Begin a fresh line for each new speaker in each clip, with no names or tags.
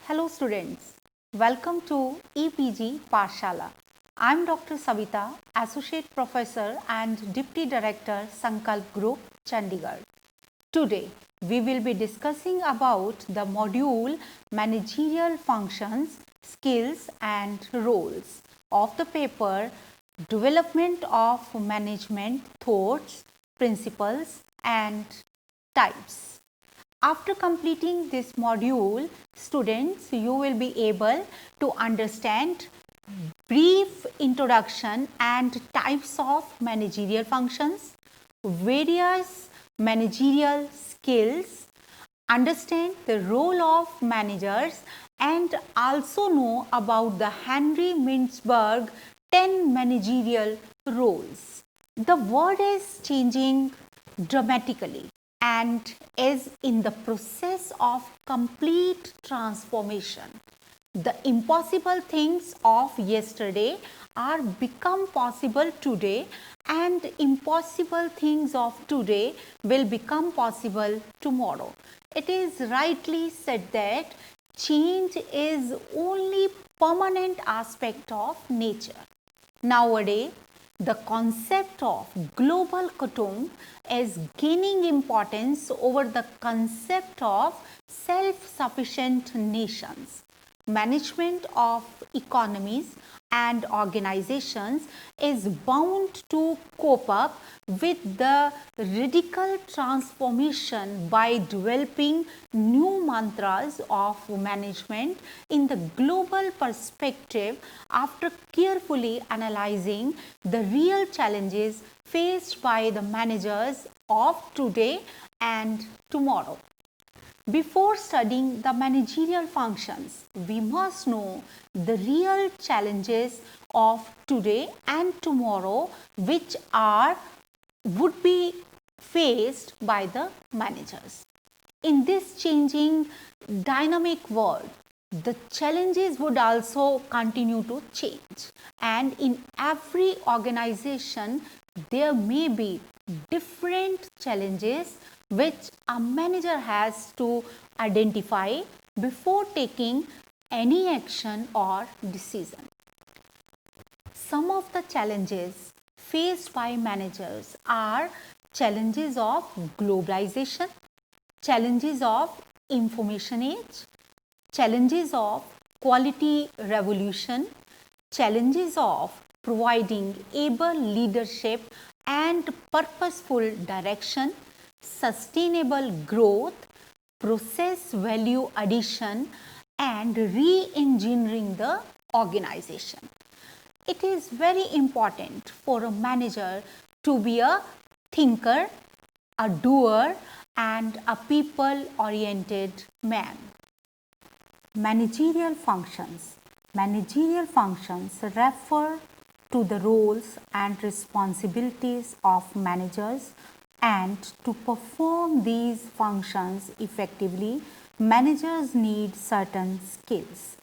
Hello students, welcome to EPG Parshala. I am Dr. Savita, Associate Professor and Deputy Director, Sankalp Group, Chandigarh. Today, we will be discussing about the module Managerial Functions, Skills and Roles of the paper Development of Management Thoughts, Principles and Types. After completing this module, students, you will be able to understand brief introduction and types of managerial functions, various managerial skills, understand the role of managers and also know about the Henry Mintzberg 10 managerial roles. The world is changing dramatically and is in the process of complete transformation. The impossible things of yesterday are become possible today, and impossible things of today will become possible tomorrow. It is rightly said that change is only permanent aspect of nature. Nowadays, the concept of global Kutum is gaining importance over the concept of self-sufficient nations. Management of economies and organizations is bound to cope up with the radical transformation by developing new mantras of management in the global perspective after carefully analyzing the real challenges faced by the managers of today and tomorrow. Before studying the managerial functions, we must know the real challenges of today and tomorrow which would be faced by the managers. In this changing dynamic world, the challenges would also continue to change, and in every organization there may be different challenges which a manager has to identify before taking any action or decision. Some of the challenges faced by managers are challenges of globalization, challenges of information age, challenges of quality revolution, challenges of providing able leadership and purposeful direction, sustainable growth, process value addition, and re-engineering the organization. It is very important for a manager to be a thinker, a doer, and a people-oriented man. Managerial functions. Managerial functions refer to the roles and responsibilities of managers, and to perform these functions effectively, managers need certain skills.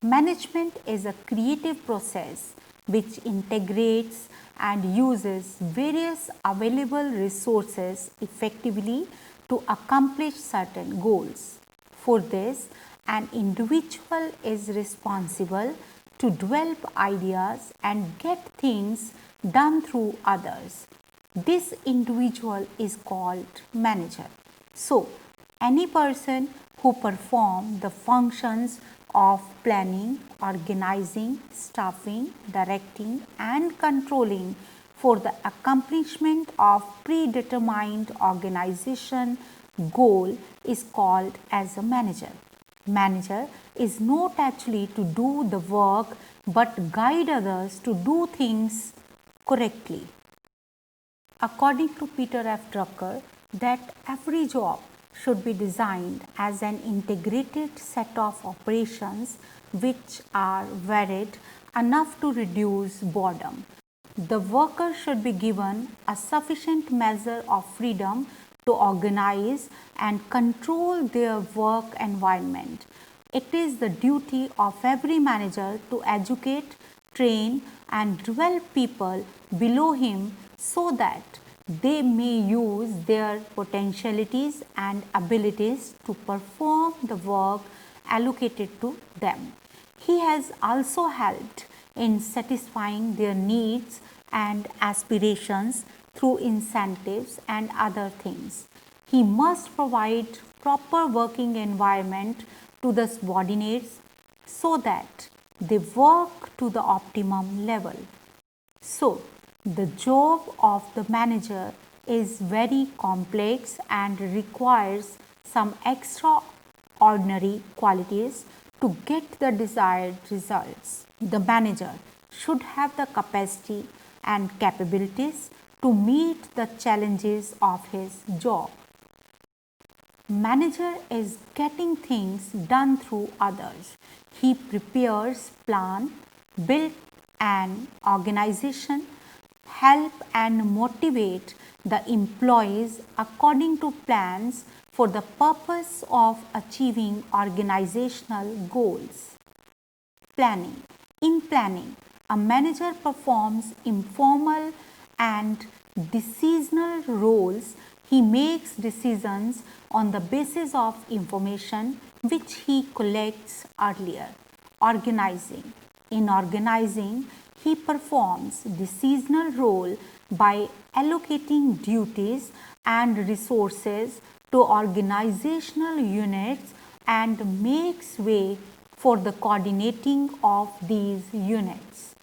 Management is a creative process which integrates and uses various available resources effectively to accomplish certain goals. For this, an individual is responsible to develop ideas and get things done through others. This individual is called manager. So, any person who performs the functions of planning, organizing, staffing, directing and controlling for the accomplishment of predetermined organization goal is called as a manager. Manager is not actually to do the work but guide others to do things correctly. According to Peter F. Drucker, that every job should be designed as an integrated set of operations which are varied enough to reduce boredom. The worker should be given a sufficient measure of freedom to organize and control their work environment. It is the duty of every manager to educate, train and develop people below him so that they may use their potentialities and abilities to perform the work allocated to them. He has also helped in satisfying their needs and aspirations through incentives and other things. He must provide proper working environment to the subordinates so that they work to the optimum level. So, the job of the manager is very complex and requires some extraordinary qualities to get the desired results. The manager should have the capacity and capabilities to meet the challenges of his job. Manager is getting things done through others. He prepares plan, build an organization, help and motivate the employees according to plans for the purpose of achieving organizational goals. Planning. In planning, a manager performs informal and decisional roles. He makes decisions on the basis of information which he collects earlier. Organizing. In organizing, he performs decisional role by allocating duties and resources to organizational units and makes way for the coordinating of these units.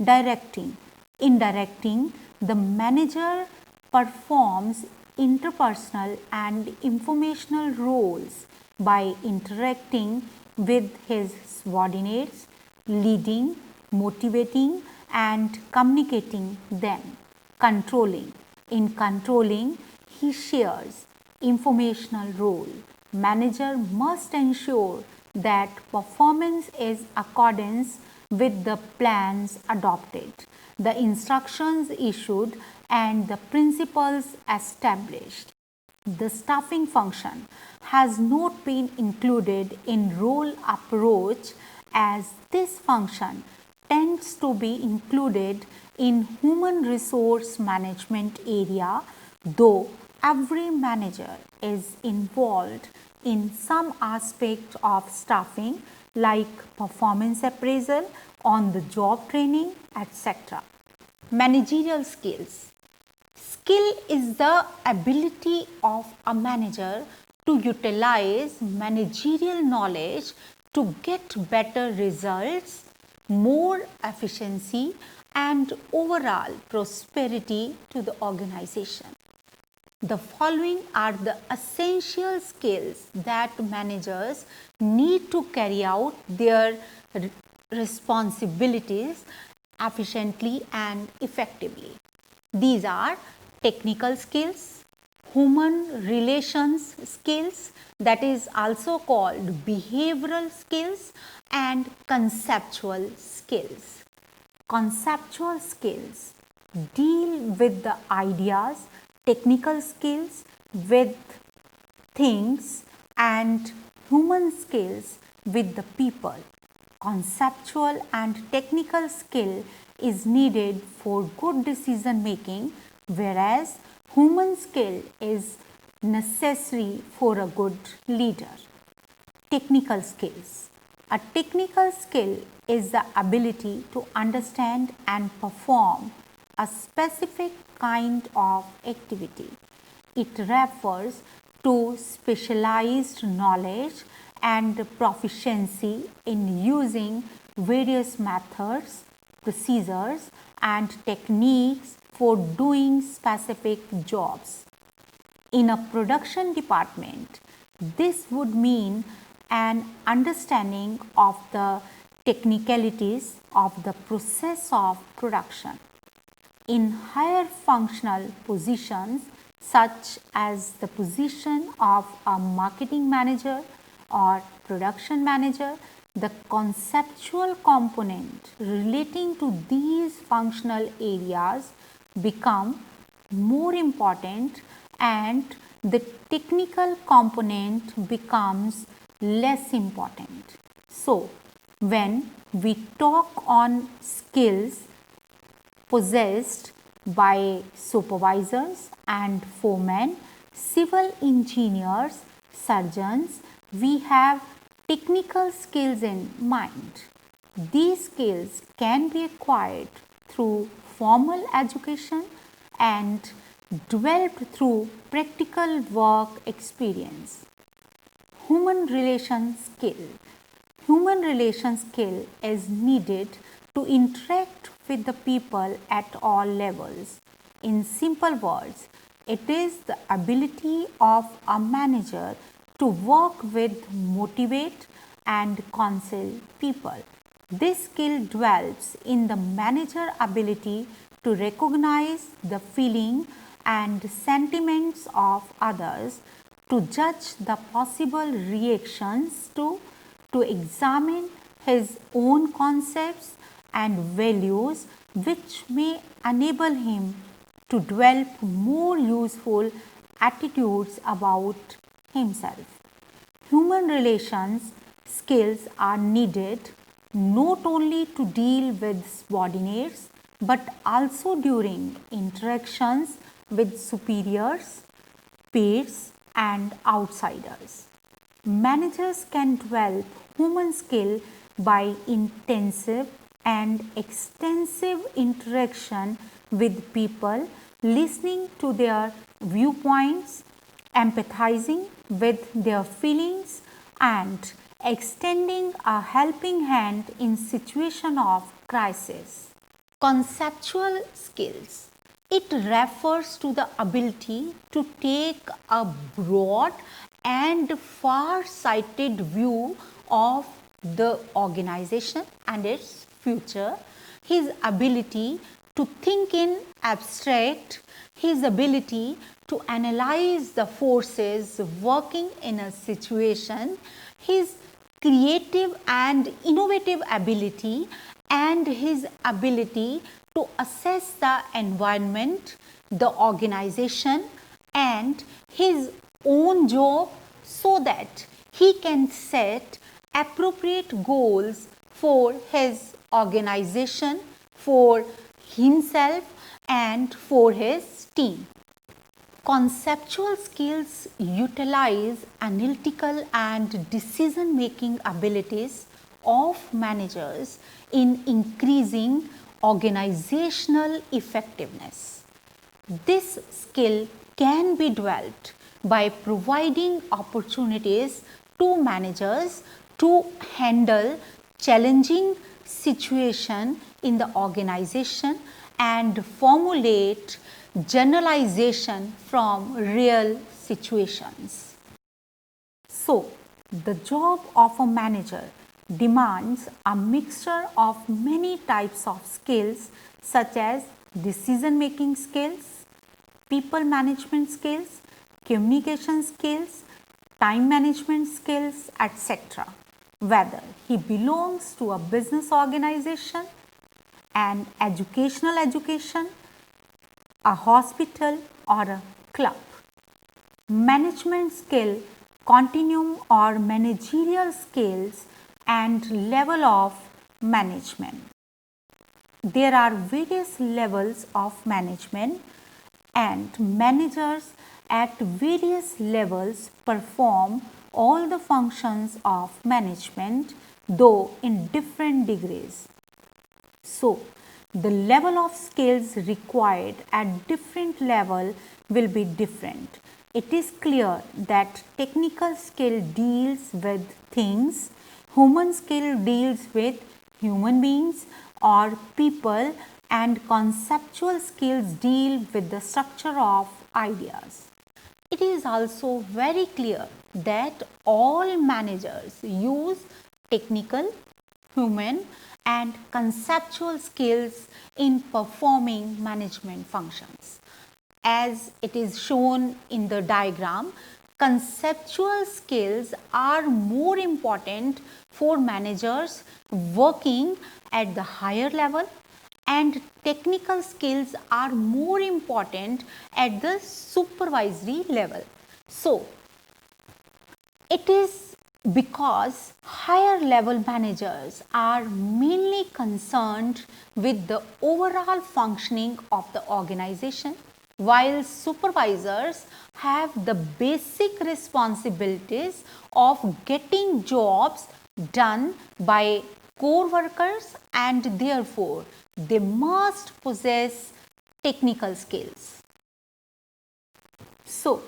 Directing. In directing, the manager performs interpersonal and informational roles by interacting with his subordinates, leading, motivating and communicating them. Controlling. In controlling, he shares informational role. Manager must ensure that performance is accordance with the plans adopted, the instructions issued and the principles established. The staffing function has not been included in role approach as this function tends to be included in human resource management area, though every manager is involved in some aspect of staffing like performance appraisal, on the job training, etc. Managerial skills. Skill is the ability of a manager to utilize managerial knowledge to get better results, more efficiency and overall prosperity to the organization. The following are the essential skills that managers need to carry out their responsibilities efficiently and effectively. These are technical skills, human relations skills, that is also called behavioral skills, and conceptual skills. Conceptual skills deal with the ideas, technical skills with things, and human skills with the people. Conceptual and technical skill is needed for good decision making, whereas human skill is necessary for a good leader. Technical skills. A technical skill is the ability to understand and perform a specific kind of activity. It refers to specialized knowledge and proficiency in using various methods, procedures and techniques for doing specific jobs. In a production department, this would mean an understanding of the technicalities of the process of production. In higher functional positions such as the position of a marketing manager or production manager, the conceptual component relating to these functional areas become more important and the technical component becomes less important. So, when we talk on skills possessed by supervisors and foremen, civil engineers, surgeons, we have technical skills in mind. These skills can be acquired through formal education and developed through practical work experience. Human relation skill. Human relation skill is needed to interact with the people at all levels. In simple words, it is the ability of a manager to work with, motivate, and counsel people. This skill develops in the manager ability to recognize the feeling and sentiments of others, to judge the possible reactions to examine his own concepts and values, which may enable him to develop more useful attitudes about himself. Human relations skills are needed not only to deal with subordinates but also during interactions with superiors, peers, and outsiders. Managers can develop human skill by intensive and extensive interaction with people, listening to their viewpoints, empathizing with their feelings, and extending a helping hand in situation of crisis. Conceptual skills. It refers to the ability to take a broad and far-sighted view of the organization and its future, his ability to think in abstract, his ability to analyze the forces working in a situation, his creative and innovative ability, and his ability to assess the environment, the organization, and his own job so that he can set appropriate goals for his organization, for himself, and for his team. Conceptual skills utilize analytical and decision making abilities of managers in increasing organizational effectiveness. This skill can be developed by providing opportunities to managers to handle challenging situations in the organization and formulate generalization from real situations. So, the job of a manager demands a mixture of many types of skills such as decision making skills, people management skills, communication skills, time management skills, etc. Whether he belongs to a business organization, an education, a hospital, or a club. Management skill continuum or managerial skills and level of management. There are various levels of management, and managers at various levels perform all the functions of management, though in different degrees. So, the level of skills required at different level will be different. It is clear that technical skill deals with things, human skill deals with human beings or people, and conceptual skills deal with the structure of ideas. It is also very clear that all managers use technical, human, and conceptual skills in performing management functions. As it is shown in the diagram, conceptual skills are more important for managers working at the higher level, and technical skills are more important at the supervisory level. So, it is because higher level managers are mainly concerned with the overall functioning of the organization, while supervisors have the basic responsibilities of getting jobs done by core workers, and therefore they must possess technical skills. So,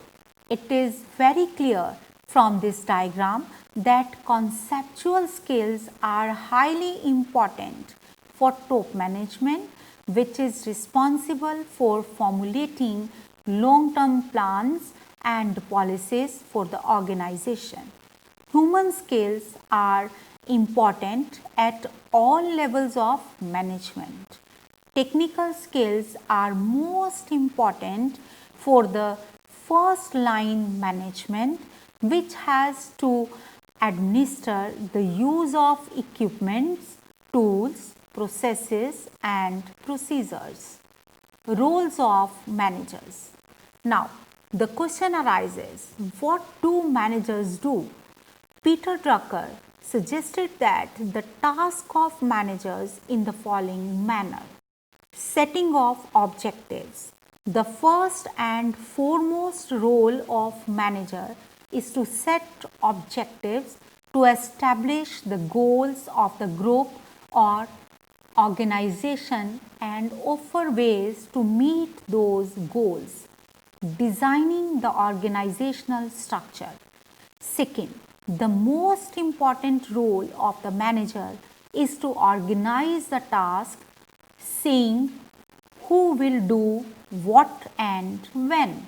it is very clear from this diagram that conceptual skills are highly important for top management, which is responsible for formulating long-term plans and policies for the organization. Human skills are important at all levels of management. Technical skills are most important for the first line management, which has to administer the use of equipments, tools, processes and procedures. Roles of managers. Now, the question arises, what do managers do? Peter Drucker suggested that the task of managers in the following manner. Setting of objectives. The first and foremost role of manager is to set objectives to establish the goals of the group or organization and offer ways to meet those goals. Designing the organizational structure. Second, the most important role of the manager is to organize the task, saying who will do what and when.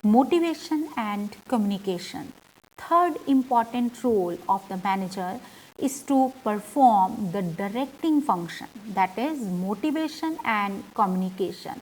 Motivation and communication. Third important role of the manager is to perform the directing function, that is motivation and communication.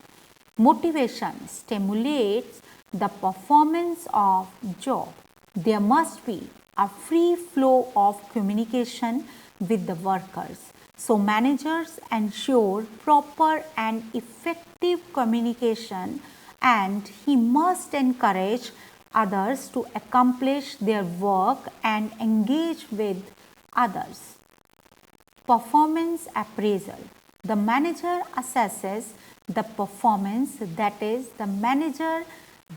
Motivation stimulates the performance of job. There must be a free flow of communication with the workers. So managers ensure proper and effective communication, and he must encourage others to accomplish their work and engage with others. Performance appraisal. The manager assesses the performance, that is, the manager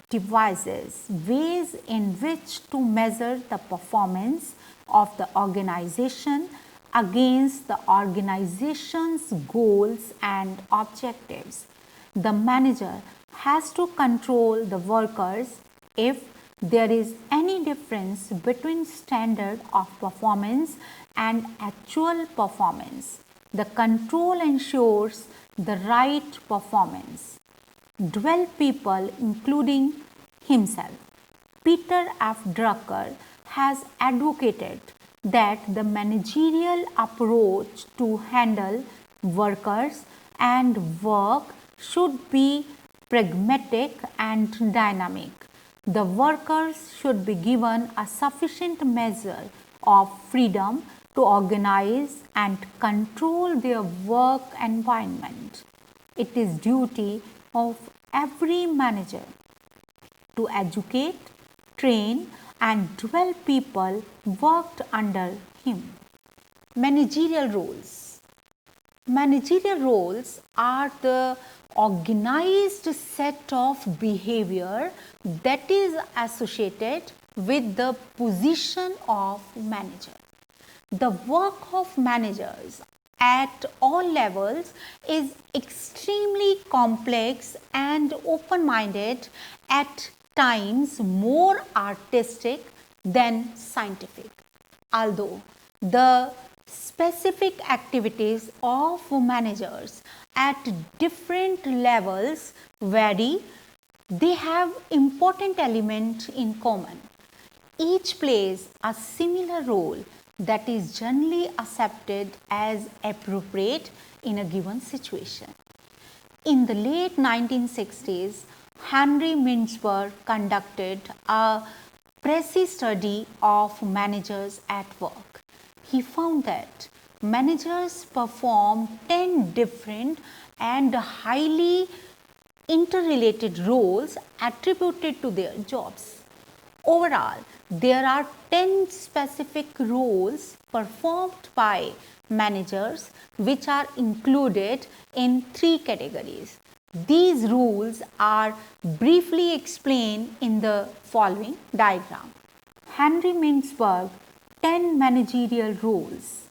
devises ways in which to measure the performance of the organization against the organization's goals and objectives. The manager has to control the workers if there is any difference between standard of performance and actual performance. The control ensures the right performance. 12 people, including himself. Peter F. Drucker has advocated that the managerial approach to handle workers and work should be pragmatic and dynamic. The workers should be given a sufficient measure of freedom to organize and control their work environment. It is duty of every manager to educate, train and develop people worked under him. Managerial roles. Managerial roles are the organized set of behavior that is associated with the position of manager. The work of managers at all levels is extremely complex and open-minded, at times more artistic than scientific. Although the specific activities of managers at different levels vary, they have important elements in common. Each plays a similar role that is generally accepted as appropriate in a given situation. In the late 1960s, Henry Mintzberg conducted a precise study of managers at work. He found that managers perform 10 different and highly interrelated roles attributed to their jobs. Overall, there are 10 specific roles performed by managers which are included in 3 categories. These rules are briefly explained in the following diagram. Henry Mintzberg 10 managerial roles: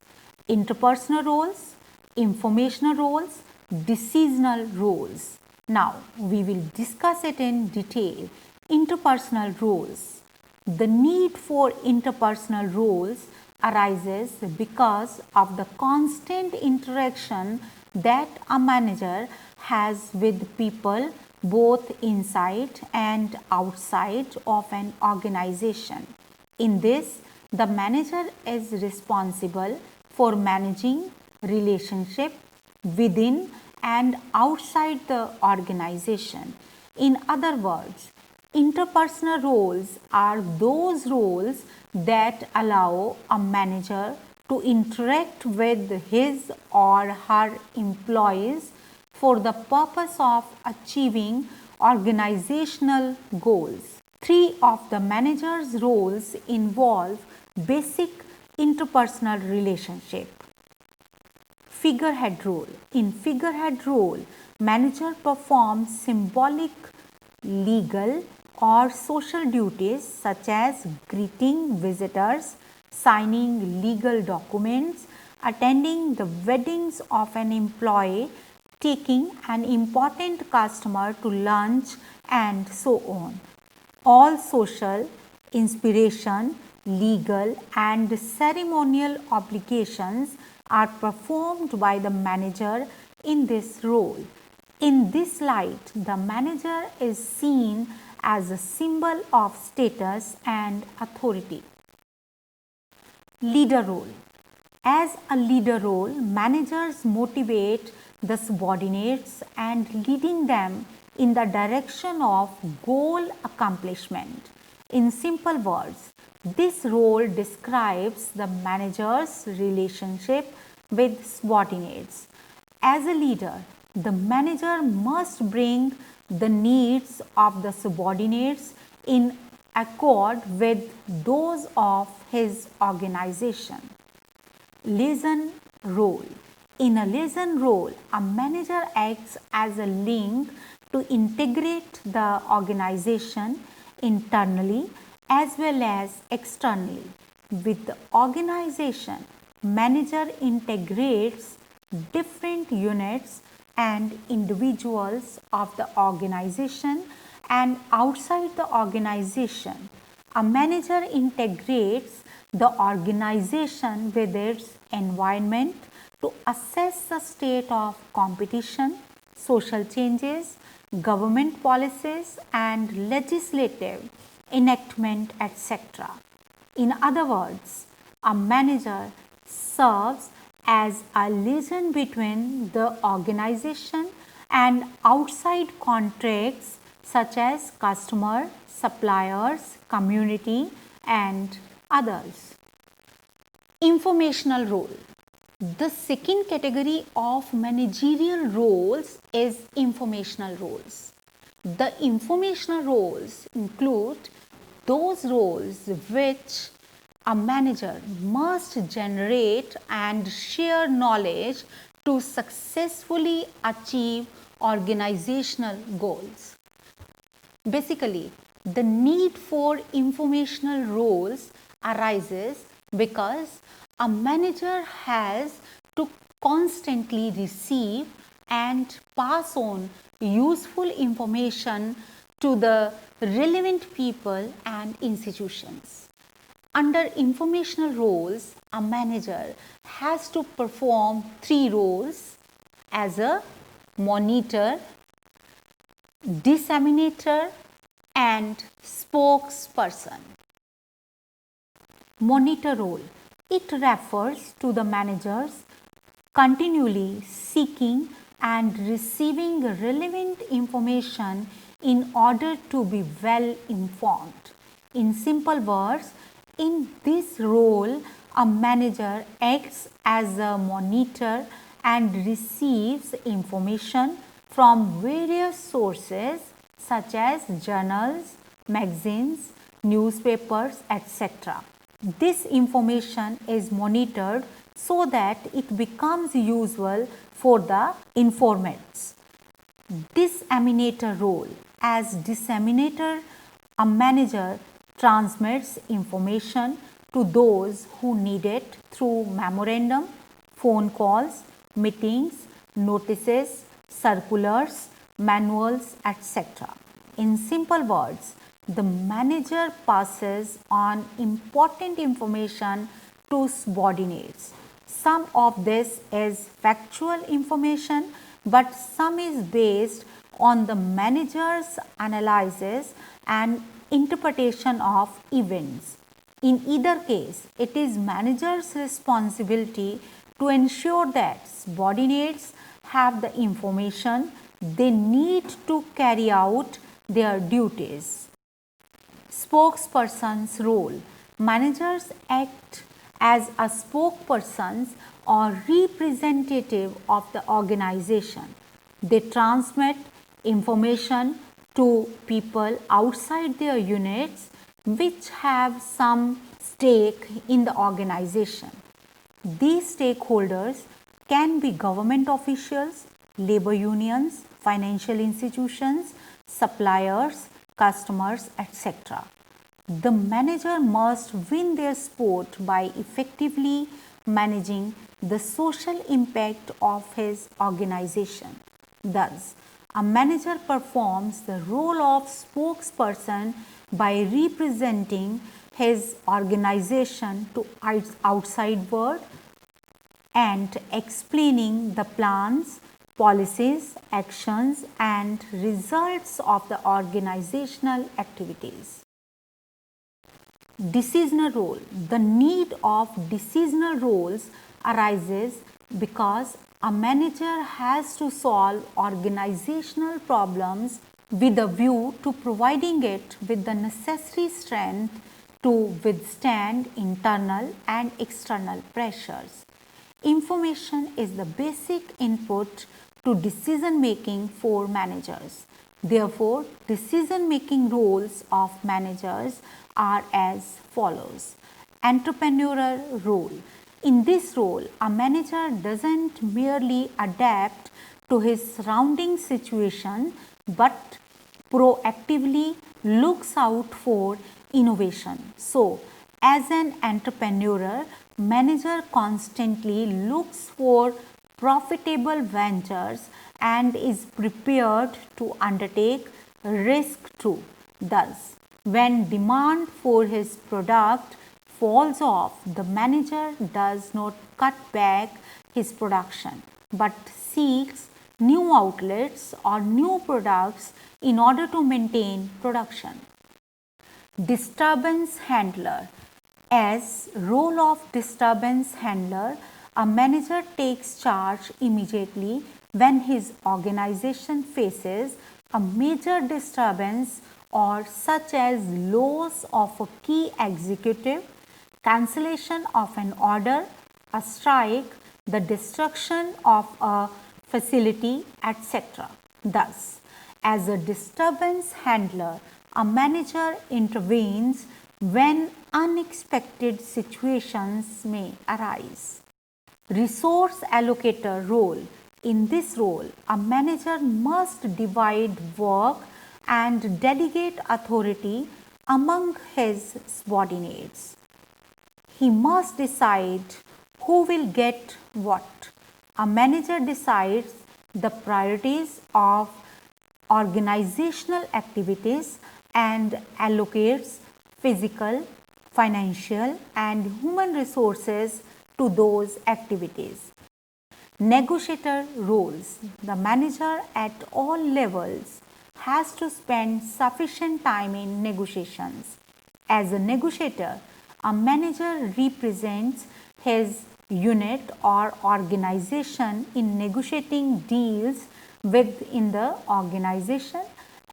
interpersonal roles, informational roles, decisional roles. Now we will discuss it in detail. Interpersonal roles. The need for interpersonal roles arises because of the constant interaction that a manager has with people both inside and outside of an organization. In this, the manager is responsible for managing relationship within and outside the organization. In other words, interpersonal roles are those roles that allow a manager to interact with his or her employees for the purpose of achieving organizational goals. Three of the manager's roles involve basic interpersonal relationship. Figurehead role. In figurehead role, manager performs symbolic, legal or social duties such as greeting visitors, signing legal documents, attending the weddings of an employee, taking an important customer to lunch, and so on. All social, inspiration, legal and ceremonial obligations are performed by the manager in this role. In this light, the manager is seen as a symbol of status and authority. Leader role. As a leader role, managers motivate the subordinates and leading them in the direction of goal accomplishment. In simple words, this role describes the manager's relationship with subordinates. As a leader, the manager must bring the needs of the subordinates in accord with those of his organization. Liaison role. In a liaison role, a manager acts as a link to integrate the organization internally as well as externally. With the organization, manager integrates different units and individuals of the organization and outside the organization. A manager integrates the organization with its environment to assess the state of competition, social changes, government policies and legislative enactment, etc. In other words, a manager serves as a liaison between the organization and outside contacts such as customer, suppliers, community and others. Informational role. The second category of managerial roles is informational roles. The informational roles include those roles which a manager must generate and share knowledge to successfully achieve organizational goals. Basically, the need for informational roles arises because a manager has to constantly receive and pass on useful information to the relevant people and institutions. Under informational roles, a manager has to perform three roles as a monitor, disseminator and spokesperson. Monitor role. It refers to the managers continually seeking and receiving relevant information in order to be well informed. In simple words, in this role, a manager acts as a monitor and receives information from various sources such as journals, magazines, newspapers, etc. This information is monitored so that it becomes useful for the informants. disseminator role. As disseminator, a manager transmits information to those who need it through memorandum, phone calls, meetings, notices, circulars, manuals, etc. In simple words, the manager passes on important information to subordinates. Some of this is factual information, but some is based on the manager's analysis and interpretation of events. In either case, it is manager's responsibility to ensure that subordinates have the information they need to carry out their duties. Spokesperson's role. Managers act as a spokesperson or representative of the organization. They transmit information to people outside their units which have some stake in the organization. These stakeholders can be government officials, labor unions, financial institutions, suppliers, customers, etc. The manager must win their sport by effectively managing the social impact of his organization. Thus, a manager performs the role of spokesperson by representing his organization to outside world and explaining the plans, policies, actions and results of the organizational activities. Decisional role. The need of decisional roles arises because a manager has to solve organizational problems with a view to providing it with the necessary strength to withstand internal and external pressures. Information is the basic input to decision making for managers. Therefore, decision making roles of managers are as follows. Entrepreneurial role. In this role, a manager doesn't merely adapt to his surrounding situation but proactively looks out for innovation. So, as an entrepreneur, manager constantly looks for profitable ventures and is prepared to undertake risk too. Thus, when demand for his product falls off, the manager does not cut back his production but seeks new outlets or new products in order to maintain production. Disturbance handler. As role of disturbance handler, a manager takes charge immediately when his organization faces a major disturbance or such as loss of a key executive, cancellation of an order, a strike, the destruction of a facility, etc. Thus, as a disturbance handler, a manager intervenes when unexpected situations may arise. Resource allocator role. In this role, a manager must divide work and delegate authority among his subordinates. He must decide who will get what. A manager decides the priorities of organizational activities and allocates physical, financial and human resources to those activities. Negotiator roles. The manager at all levels has to spend sufficient time in negotiations. As a negotiator, a manager represents his unit or organization in negotiating deals within the organization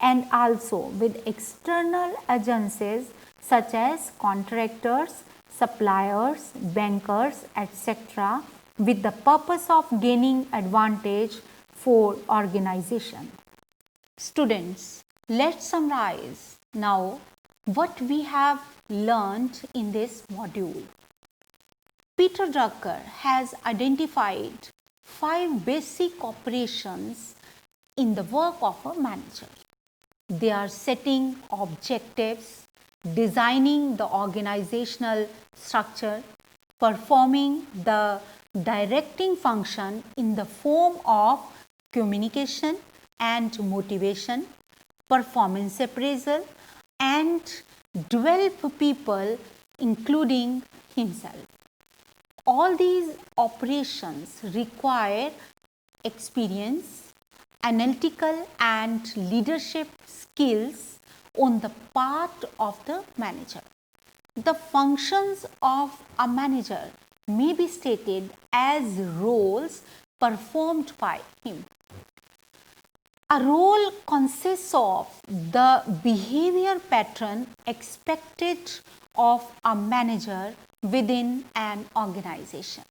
and also with external agencies such as contractors, suppliers, bankers, etc. with the purpose of gaining advantage for organization. Students, let's summarize now what we have learned in this module. Peter Drucker has identified 5 basic operations in the work of a manager. They are setting objectives, designing the organizational structure, performing the directing function in the form of communication and motivation, performance appraisal, and develop people including himself. All these operations require experience, analytical and leadership skills on the part of the manager. The functions of a manager may be stated as roles performed by him. A role consists of the behavior pattern expected of a manager within an organization.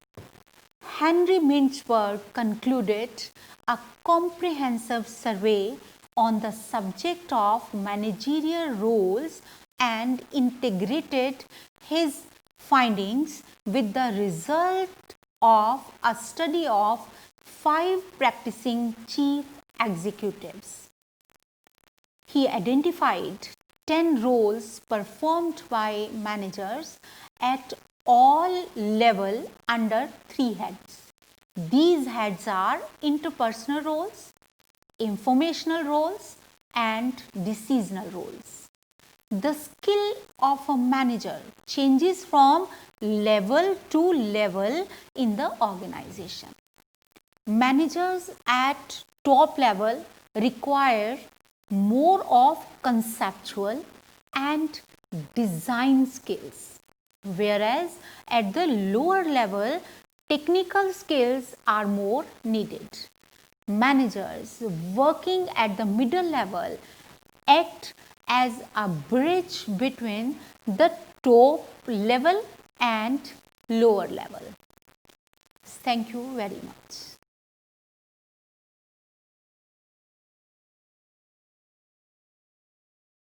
Henry Mintzberg concluded a comprehensive survey on the subject of managerial roles and integrated his findings with the result of a study of 5 practicing chief executives. He identified 10 roles performed by managers at all levels under 3 heads. These heads are interpersonal roles, informational roles, and decisional roles. The skill of a manager changes from level to level in the organization. Managers at top level require more of conceptual and design skills, whereas at the lower level, technical skills are more needed. Managers working at the middle level act as a bridge between the top level and lower level. Thank you very much.